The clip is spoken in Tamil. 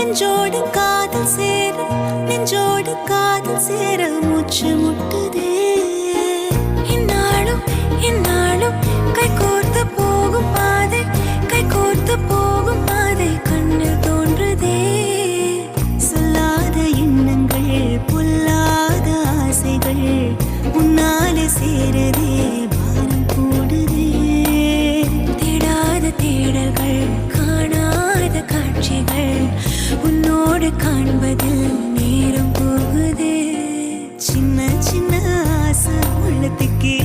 நெஞ்சோடு காதல் சேர நெஞ்சோடு காதல் சேர மூச்சு முட்டுதே இந்நாளும் இந்நாளும் கை கோர்த்து போகும் பாதை கை கோர்த்து போகும் பாதை கண்ணில் தோன்றுதே சொல்லாத எண்ணங்கள் பொல்லாத ஆசைகள் உன்னாலே சேரதே பாரம் கூடுதே தேடாத தேடல்கள் காணாத காட்சிகள் உன்னோடு காண்பதில் நேரம் போகுதே சின்ன சின்ன ஆசை உள்ளத்துக்கே